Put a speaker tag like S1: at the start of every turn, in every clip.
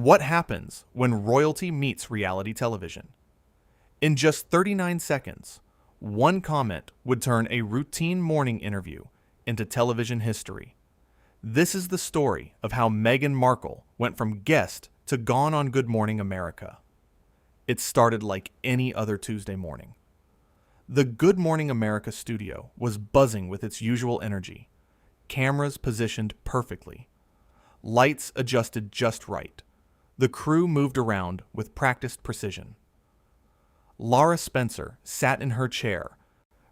S1: What happens when royalty meets reality television? In just 39 seconds, one comment would turn a routine morning interview into television history. This is the story of how Meghan Markle went from guest to gone on Good Morning America. It started like any other Tuesday morning. The Good Morning America studio was buzzing with its usual energy. Cameras positioned perfectly. Lights adjusted just right. The crew moved around with practiced precision. Lara Spencer sat in her chair,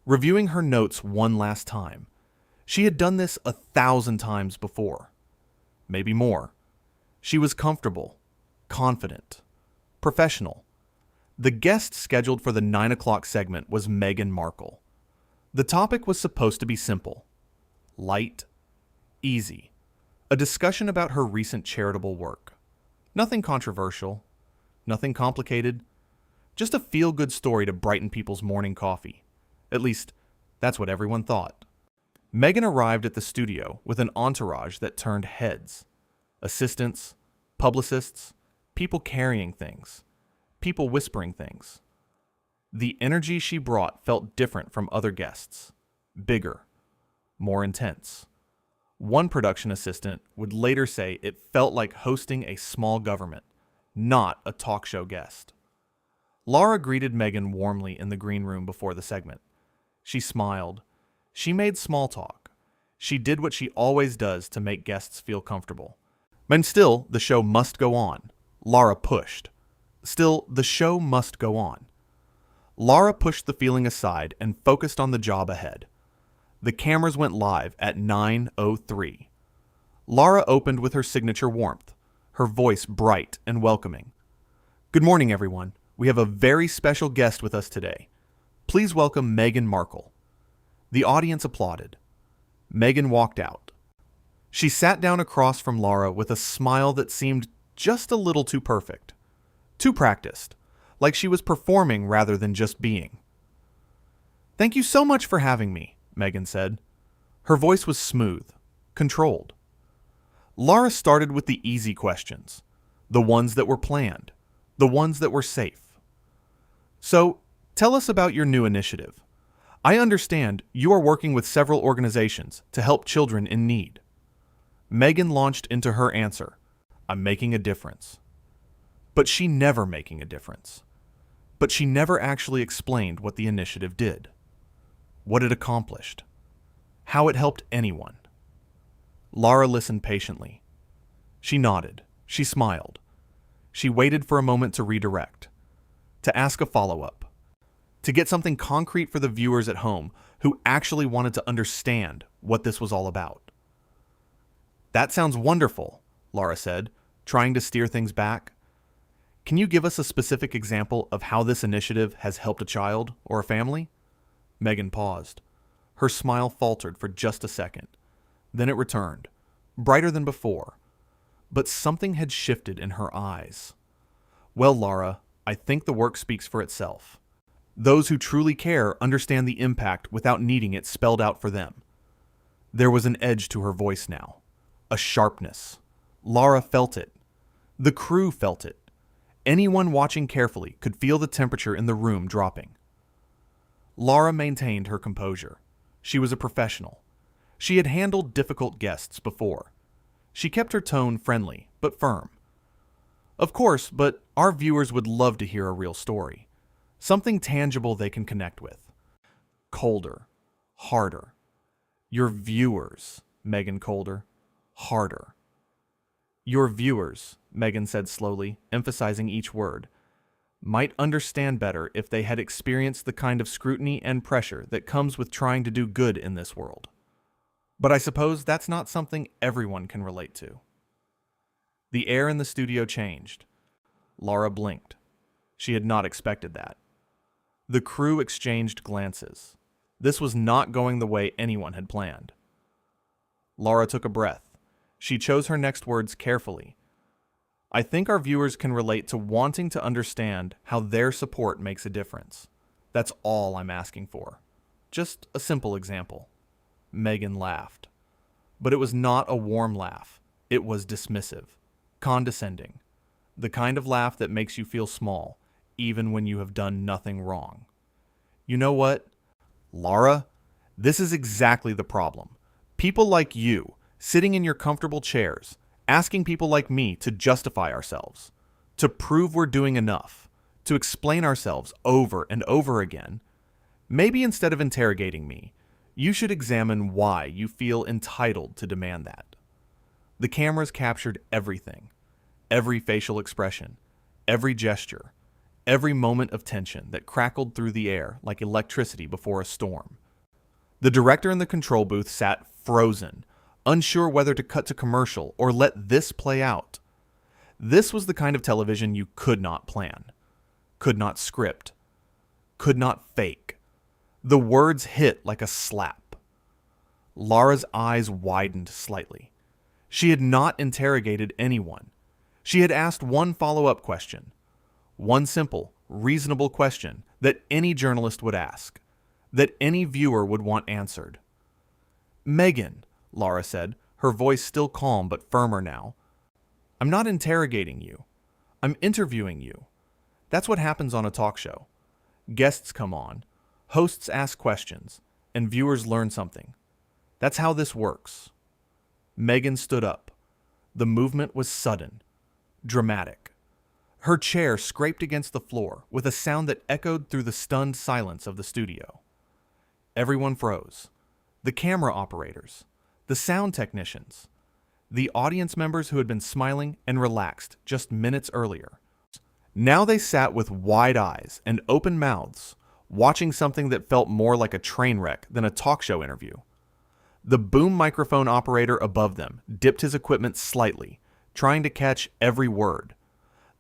S1: reviewing her notes one last time. She had done this 1,000 times before. Maybe more. She was comfortable, confident, professional. The guest scheduled for the 9 o'clock segment was Meghan Markle. The topic was supposed to be simple, light, easy. A discussion about her recent charitable work. Nothing controversial, nothing complicated, just a feel-good story to brighten people's morning coffee. At least, that's what everyone thought. Meghan arrived at the studio with an entourage that turned heads. Assistants, publicists, people carrying things, people whispering things. The energy she brought felt different from other guests. Bigger, more intense. One production assistant would later say it felt like hosting a small government, not a talk show guest. Lara greeted Meghan warmly in the green room before the segment. She smiled. She made small talk. She did what she always does to make guests feel comfortable. And still, the show must go on. Lara pushed. Still, the show must go on. Lara pushed the feeling aside and focused on the job ahead. The cameras went live at 9:03. Lara opened with her signature warmth, her voice bright and welcoming. Good morning, everyone. We have a very special guest with us today. Please welcome Meghan Markle. The audience applauded. Meghan walked out. She sat down across from Lara with a smile that seemed just a little too perfect. Too practiced, like she was performing rather than just being. Thank you so much for having me, Meghan said. Her voice was smooth, controlled. Lara started with the easy questions, the ones that were planned, the ones that were safe. So, tell us about your new initiative. I understand you are working with several organizations to help children in need. Meghan launched into her answer. I'm making a difference. But she never making a difference. But she never actually explained what the initiative did. What it accomplished. How it helped anyone. Lara listened patiently. She nodded. She smiled. She waited for a moment to redirect. To ask a follow-up. To get something concrete for the viewers at home who actually wanted to understand what this was all about. That sounds wonderful, Lara said, trying to steer things back. Can you give us a specific example of how this initiative has helped a child or a family? Meghan paused. Her smile faltered for just a second. Then it returned, brighter than before. But something had shifted in her eyes. Well, Lara, I think the work speaks for itself. Those who truly care understand the impact without needing it spelled out for them. There was an edge to her voice now. A sharpness. Lara felt it. The crew felt it. Anyone watching carefully could feel the temperature in the room dropping. Lara maintained her composure. She was a professional. She had handled difficult guests before. She kept her tone friendly, but firm. Of course, but our viewers would love to hear a real story. Something tangible they can connect with. Colder. Harder. Your viewers, Meghan Colder. Harder. Your viewers, Meghan said slowly, emphasizing each word, might understand better if they had experienced the kind of scrutiny and pressure that comes with trying to do good in this world. But I suppose that's not something everyone can relate to. The air in the studio changed. Lara blinked. She had not expected that. The crew exchanged glances. This was not going the way anyone had planned. Lara took a breath. She chose her next words carefully. I think our viewers can relate to wanting to understand how their support makes a difference. That's all I'm asking for. Just a simple example. Meghan laughed. But it was not a warm laugh. It was dismissive, condescending. The kind of laugh that makes you feel small, even when you have done nothing wrong. You know what, Lara? This is exactly the problem. People like you, sitting in your comfortable chairs, asking people like me to justify ourselves, to prove we're doing enough, to explain ourselves over and over again. Maybe instead of interrogating me, you should examine why you feel entitled to demand that. The cameras captured everything, every facial expression, every gesture, every moment of tension that crackled through the air like electricity before a storm. The director in the control booth sat frozen, unsure whether to cut to commercial or let this play out. This was the kind of television you could not plan, could not script, could not fake. The words hit like a slap. Lara's eyes widened slightly. She had not interrogated anyone. She had asked one follow-up question. One simple, reasonable question that any journalist would ask, that any viewer would want answered. "Meghan," Lara said, her voice still calm but firmer now, "I'm not interrogating you. I'm interviewing you. That's what happens on a talk show. Guests come on, hosts ask questions, and viewers learn something. That's how this works." Meghan stood up. The movement was sudden, dramatic. Her chair scraped against the floor with a sound that echoed through the stunned silence of the studio. Everyone froze. The camera operators, the sound technicians, the audience members who had been smiling and relaxed just minutes earlier. Now they sat with wide eyes and open mouths, watching something that felt more like a train wreck than a talk show interview. The boom microphone operator above them dipped his equipment slightly, trying to catch every word.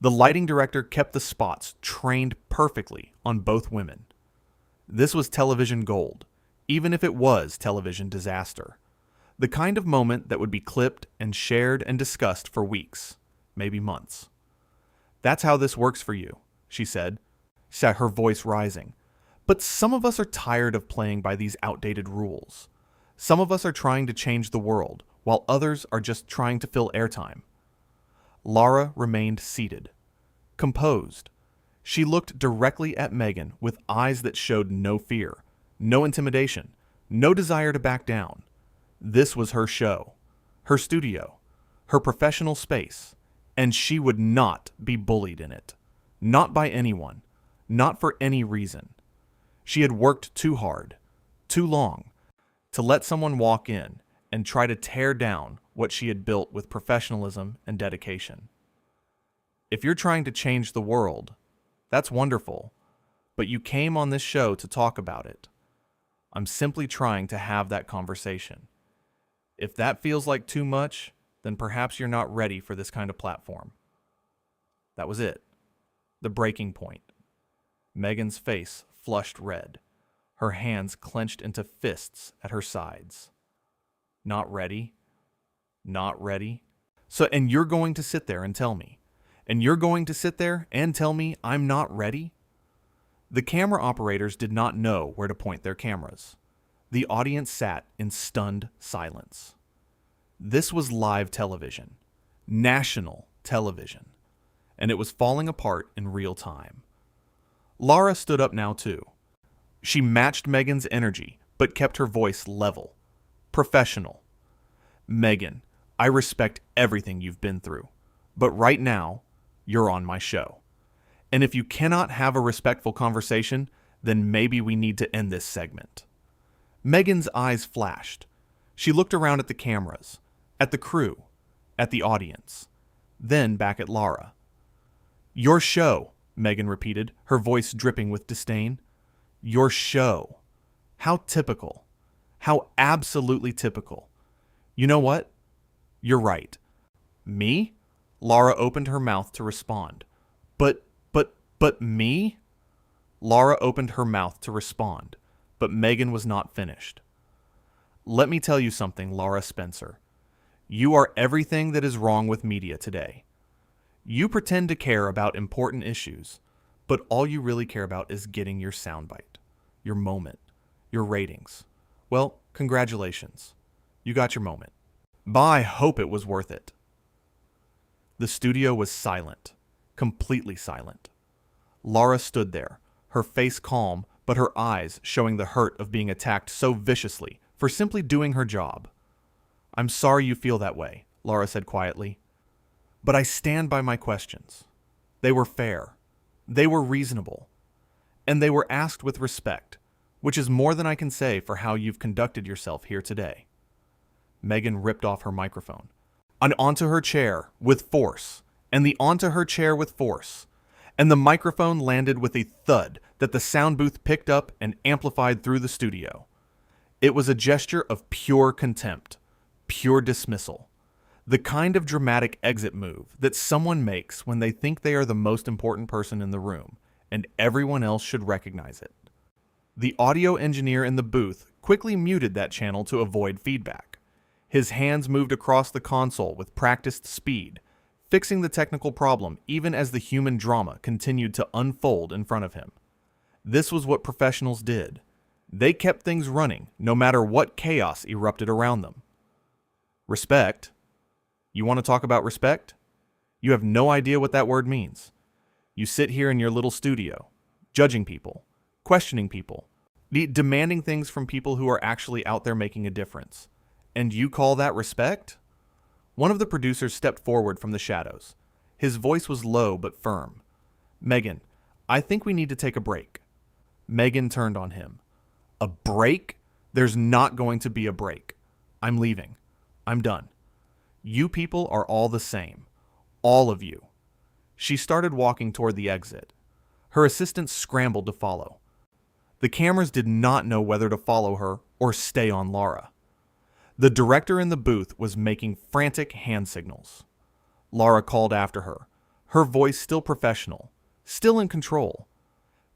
S1: The lighting director kept the spots trained perfectly on both women. This was television gold, even if it was television disaster. The kind of moment that would be clipped and shared and discussed for weeks, maybe months. "That's how this works for you," she said, her voice rising. "But some of us are tired of playing by these outdated rules. Some of us are trying to change the world, while others are just trying to fill airtime." Lara remained seated, composed. She looked directly at Meghan with eyes that showed no fear, no intimidation, no desire to back down. This was her show, her studio, her professional space, and she would not be bullied in it. Not by anyone, not for any reason. She had worked too hard, too long, to let someone walk in and try to tear down what she had built with professionalism and dedication. If you're trying to change the world, that's wonderful, but you came on this show to talk about it. I'm simply trying to have that conversation. If that feels like too much, then perhaps you're not ready for this kind of platform. That was it. The breaking point. Meghan's face flushed red. Her hands clenched into fists at her sides. Not ready? Not ready? And you're going to sit there and tell me? And you're going to sit there and tell me I'm not ready? The camera operators did not know where to point their cameras. The audience sat in stunned silence. This was live television, national television, and it was falling apart in real time. Lara stood up now too. She matched Meghan's energy, but kept her voice level, professional. "Meghan, I respect everything you've been through, but right now, you're on my show. And if you cannot have a respectful conversation, then maybe we need to end this segment." Meghan's eyes flashed. She looked around at the cameras, at the crew, at the audience, then back at Lara. "Your show," Meghan repeated, her voice dripping with disdain. "Your show. How typical. How absolutely typical. You know what? You're right." "Me?" Lara opened her mouth to respond. But me?" Lara opened her mouth to respond, but Meghan was not finished. "Let me tell you something, Lara Spencer. You are everything that is wrong with media today. You pretend to care about important issues, but all you really care about is getting your soundbite, your moment, your ratings. Well, congratulations. You got your moment. But I hope it was worth it." The studio was silent. completely silent. Lara stood there, her face calm, but her eyes showing the hurt of being attacked so viciously for simply doing her job. "I'm sorry you feel that way," Lara said quietly. "But I stand by my questions. They were fair. They were reasonable. And they were asked with respect, which is more than I can say for how you've conducted yourself here today." Meghan ripped off her microphone. And onto her chair with force, and the onto her chair with force, and the microphone landed with a thud that the sound booth picked up and amplified through the studio. It was a gesture of pure contempt, pure dismissal, the kind of dramatic exit move that someone makes when they think they are the most important person in the room, and everyone else should recognize it. The audio engineer in the booth quickly muted that channel to avoid feedback. His hands moved across the console with practiced speed, fixing the technical problem even as the human drama continued to unfold in front of him. This was what professionals did. They kept things running no matter what chaos erupted around them. Respect? You want to talk about respect? You have no idea what that word means. You sit here in your little studio, judging people, questioning people, demanding things from people who are actually out there making a difference. And you call that respect? One of the producers stepped forward from the shadows. His voice was low but firm. "Meghan, I think we need to take a break." Meghan turned on him. "A break? There's not going to be a break. I'm leaving. I'm done. You people are all the same. All of you." She started walking toward the exit. Her assistants scrambled to follow. The cameras did not know whether to follow her or stay on Lara. The director in the booth was making frantic hand signals. Lara called after her, her voice still professional, still in control.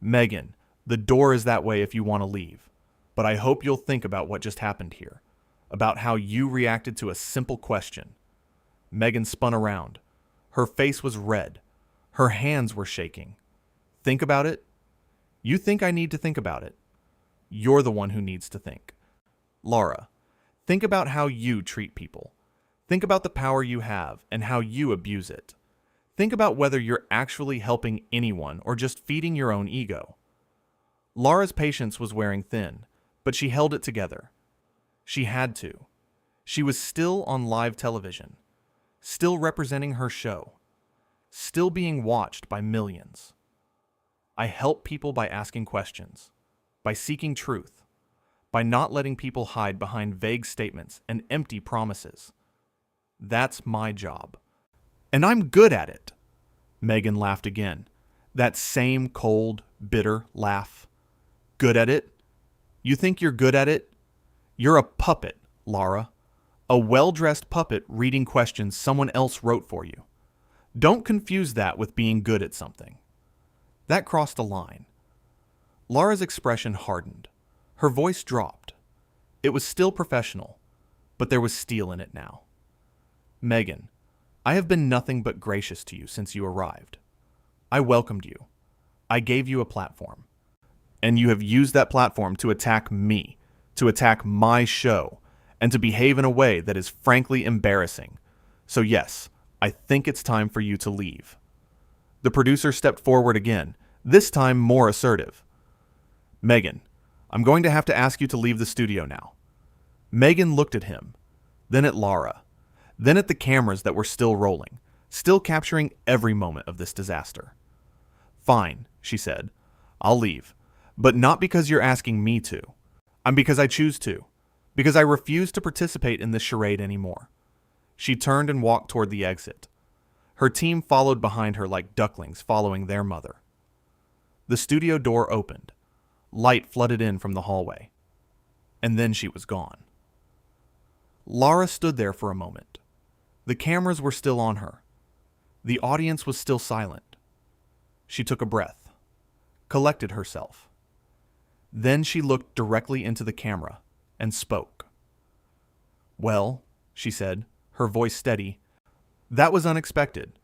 S1: "Meghan, the door is that way if you want to leave, but I hope you'll think about what just happened here, about how you reacted to a simple question." Meghan spun around. Her face was red. Her hands were shaking. "Think about it? You think I need to think about it? You're the one who needs to think. Lara, think about how you treat people. Think about the power you have and how you abuse it. Think about whether you're actually helping anyone or just feeding your own ego." Lara's patience was wearing thin, but she held it together. She had to. She was still on live television, still representing her show, still being watched by millions. "I help people by asking questions, by seeking truth, by not letting people hide behind vague statements and empty promises. That's my job. And I'm good at it." Meghan laughed again, that same cold, bitter laugh. "Good at it? You think you're good at it? You're a puppet, Lara. A well-dressed puppet reading questions someone else wrote for you. Don't confuse that with being good at something." That crossed a line. Lara's expression hardened. Her voice dropped. It was still professional, but there was steel in it now. "Meghan, I have been nothing but gracious to you since you arrived. I welcomed you. I gave you a platform. And you have used that platform to attack me, to attack my show, and to behave in a way that is frankly embarrassing. So yes, I think it's time for you to leave." The producer stepped forward again, this time more assertive. "Meghan, I'm going to have to ask you to leave the studio now." Meghan looked at him, then at Lara, then at the cameras that were still rolling, still capturing every moment of this disaster. "Fine," she said. "I'll leave, but not because you're asking me to. I'm because I choose to, because I refuse to participate in this charade anymore." She turned and walked toward the exit. Her team followed behind her like ducklings following their mother. The studio door opened. Light flooded in from the hallway. And then she was gone. Lara stood there for a moment. The cameras were still on her. The audience was still silent. She took a breath, collected herself. Then she looked directly into the camera and spoke. "Well," she said, her voice steady, "that was unexpected.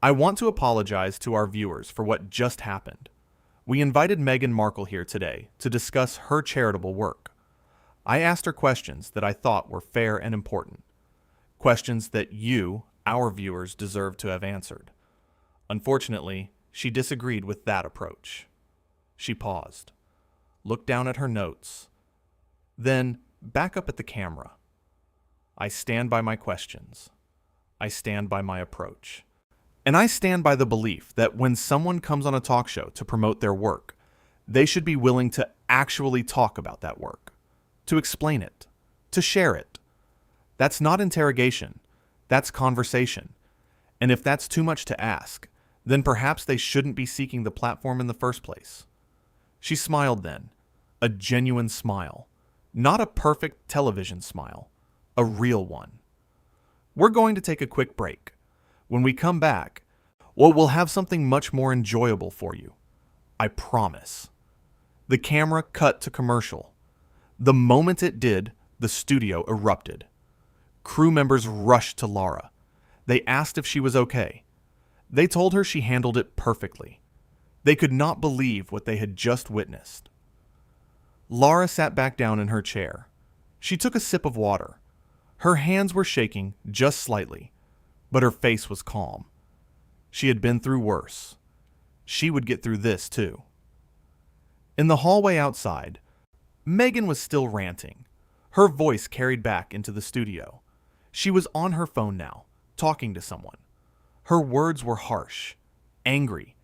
S1: I want to apologize to our viewers for what just happened. We invited Meghan Markle here today to discuss her charitable work. I asked her questions that I thought were fair and important. Questions that you, our viewers, deserve to have answered. Unfortunately, she disagreed with that approach. She paused, looked down at her notes, then back up at the camera. I stand by my questions. I stand by my approach. And I stand by the belief that when someone comes on a talk show to promote their work, they should be willing to actually talk about that work, to explain it, to share it. That's not interrogation. That's conversation. And if that's too much to ask, then perhaps they shouldn't be seeking the platform in the first place. She smiled then, a genuine smile, not a perfect television smile, a real one. We're going to take a quick break. When we come back, well, we'll have something much more enjoyable for you. I promise. The camera cut to commercial. The moment it did, the studio erupted. Crew members rushed to Lara. They asked if she was okay. They told her she handled it perfectly. They could not believe what they had just witnessed. Lara sat back down in her chair. She took a sip of water. Her hands were shaking just slightly, but her face was calm. She had been through worse. She would get through this too. In the hallway outside, Meghan was still ranting. Her voice carried back into the studio. She was on her phone now, talking to someone. Her words were harsh, angry.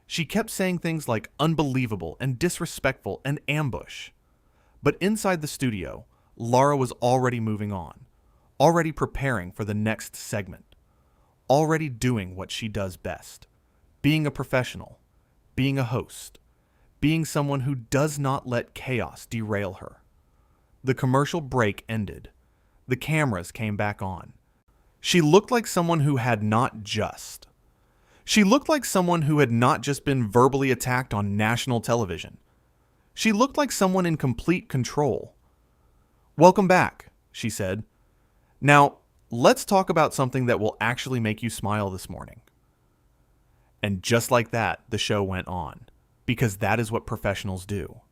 S1: She kept saying things like unbelievable and disrespectful and ambush. But inside the studio, Lara was already moving on, already preparing for the next segment, already doing what she does best, being a professional, being a host, being someone who does not let chaos derail her. The commercial break ended. The cameras came back on. She looked like someone who had not just. She looked like someone who had not just been verbally attacked on national television. She looked like someone in complete control. "Welcome back," she said. "Now, let's talk about something that will actually make you smile this morning." And just like that, the show went on, because that is what professionals do.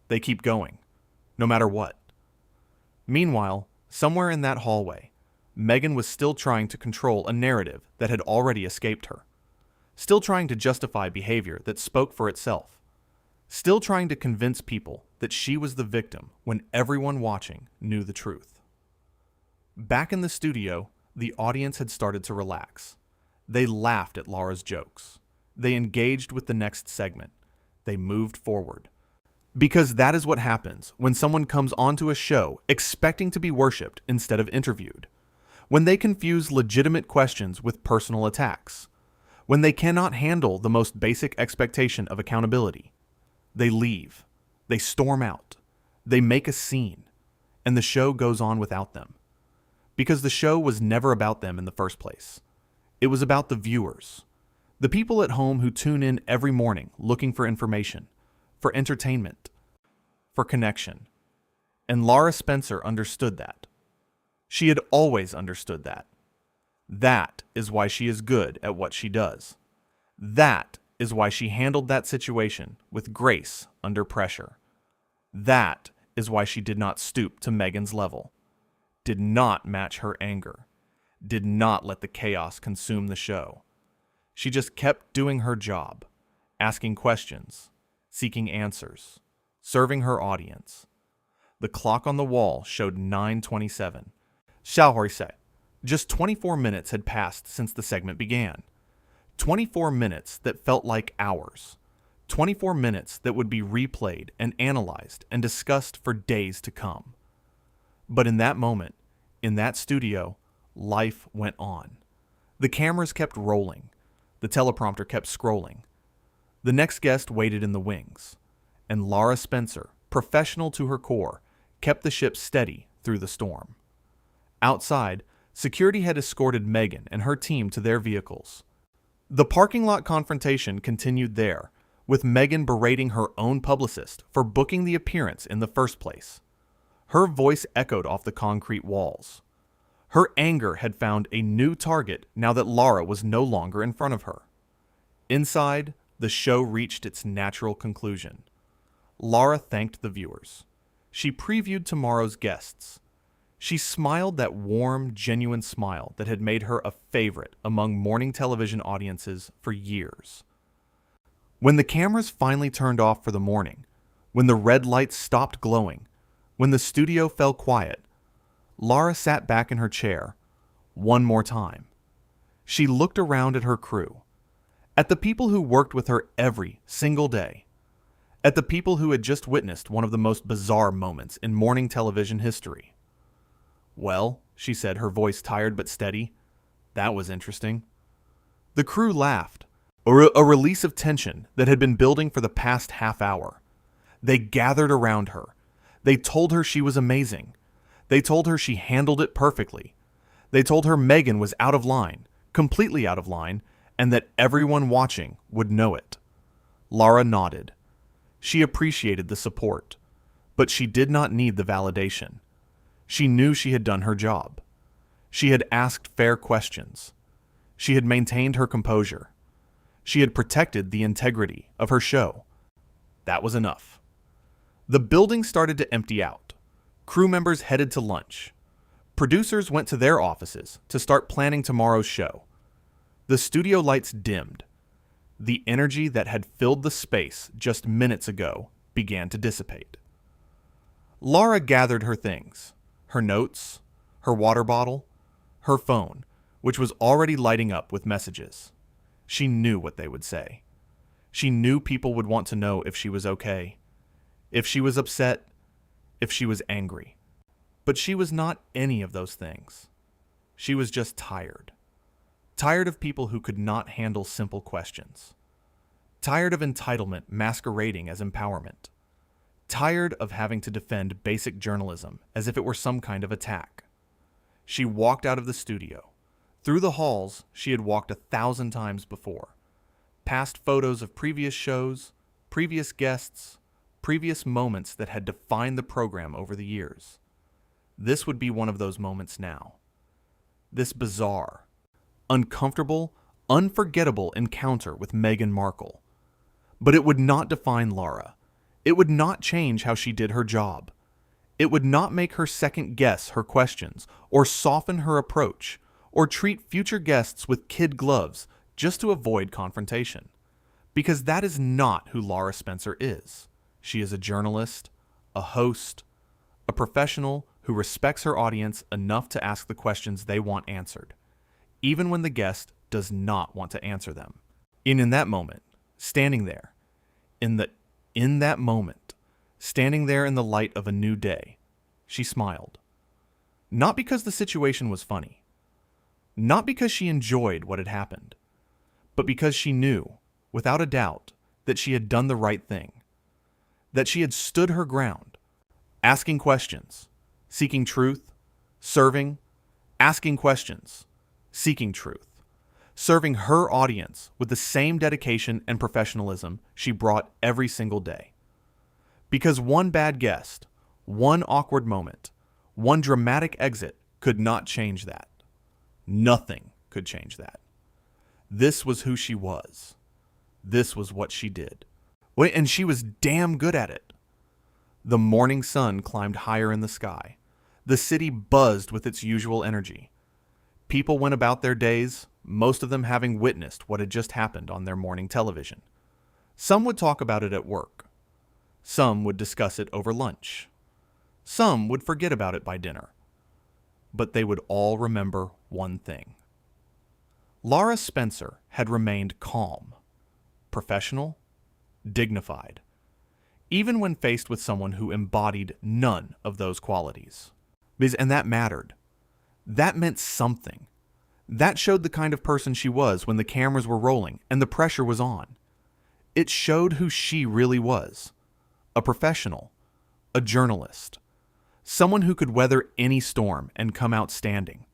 S1: They keep going, no matter what. Meanwhile, somewhere in that hallway, Meghan was still trying to control a narrative that had already escaped her, still trying to justify behavior that spoke for itself, still trying to convince people that she was the victim when everyone watching knew the truth. Back in the studio, the audience had started to relax. They laughed at Lara's jokes. They engaged with the next segment. They moved forward. Because that is what happens when someone comes onto a show expecting to be worshipped instead of interviewed. When they confuse legitimate questions with personal attacks. When they cannot handle the most basic expectation of accountability. They leave. They storm out. They make a scene. And the show goes on without them. Because the show was never about them in the first place. It was about the viewers. The people at home who tune in every morning looking for information, for entertainment, for connection. And Lara Spencer understood that. She had always understood that. That is why she is good at what she does. That is why she handled that situation with grace under pressure. That is why she did not stoop to Meghan's level, did not match her anger, did not let the chaos consume the show. She just kept doing her job, asking questions, seeking answers, serving her audience. The clock on the wall showed 9:27. Shall we say, just 24 minutes had passed since the segment began. 24 minutes that felt like hours. 24 minutes that would be replayed and analyzed and discussed for days to come. But in that moment, in that studio, life went on. The cameras kept rolling. The teleprompter kept scrolling. The next guest waited in the wings. And Lara Spencer, professional to her core, kept the ship steady through the storm. Outside, security had escorted Meghan and her team to their vehicles. The parking lot confrontation continued there, with Meghan berating her own publicist for booking the appearance in the first place. Her voice echoed off the concrete walls. Her anger had found a new target now that Lara was no longer in front of her. Inside, the show reached its natural conclusion. Lara thanked the viewers. She previewed tomorrow's guests. She smiled that warm, genuine smile that had made her a favorite among morning television audiences for years. When the cameras finally turned off for the morning, when the red lights stopped glowing, when the studio fell quiet, Lara sat back in her chair one more time. She looked around at her crew, at the people who worked with her every single day, at the people who had just witnessed one of the most bizarre moments in morning television history. "Well," she said, her voice tired but steady, "that was interesting." The crew laughed, a release of tension that had been building for the past half hour. They gathered around her. They told her she was amazing. They told her she handled it perfectly. They told her Meghan was out of line, completely out of line, and that everyone watching would know it. Lara nodded. She appreciated the support, but she did not need the validation. She knew she had done her job. She had asked fair questions. She had maintained her composure. She had protected the integrity of her show. That was enough. The building started to empty out. Crew members headed to lunch. Producers went to their offices to start planning tomorrow's show. The studio lights dimmed. The energy that had filled the space just minutes ago began to dissipate. Lara gathered her things, her notes, her water bottle, her phone, which was already lighting up with messages. She knew what they would say. She knew people would want to know if she was okay, if she was upset, if she was angry. But she was not any of those things. She was just tired. Tired of people who could not handle simple questions. Tired of entitlement masquerading as empowerment. Tired of having to defend basic journalism as if it were some kind of attack. She walked out of the studio, through the halls she had walked 1,000 times before, past photos of previous shows, previous guests, previous moments that had defined the program over the years. This would be one of those moments now. This bizarre, uncomfortable, unforgettable encounter with Meghan Markle. But it would not define Lara. It would not change how she did her job. It would not make her second guess her questions, or soften her approach, or treat future guests with kid gloves just to avoid confrontation. Because that is not who Lara Spencer is. She is a journalist, a host, a professional who respects her audience enough to ask the questions they want answered, even when the guest does not want to answer them. And in that moment, standing there, in that moment, standing there in the light of a new day, she smiled. Not because the situation was funny, not because she enjoyed what had happened, but because she knew, without a doubt, that she had done the right thing, that she had stood her ground, asking questions, seeking truth, serving, asking questions, seeking truth, serving her audience with the same dedication and professionalism she brought every single day. Because one bad guest, one awkward moment, one dramatic exit could not change that. Nothing could change that. This was who she was. This was what she did. And she was damn good at it. The morning sun climbed higher in the sky. The city buzzed with its usual energy. People went about their days, most of them having witnessed what had just happened on their morning television. Some would talk about it at work. Some would discuss it over lunch. Some would forget about it by dinner. But they would all remember one thing. Lara Spencer had remained calm, professional, dignified, even when faced with someone who embodied none of those qualities. And that mattered. That meant something. That showed the kind of person she was when the cameras were rolling and the pressure was on. It showed who she really was. A professional, a journalist, someone who could weather any storm and come out standing,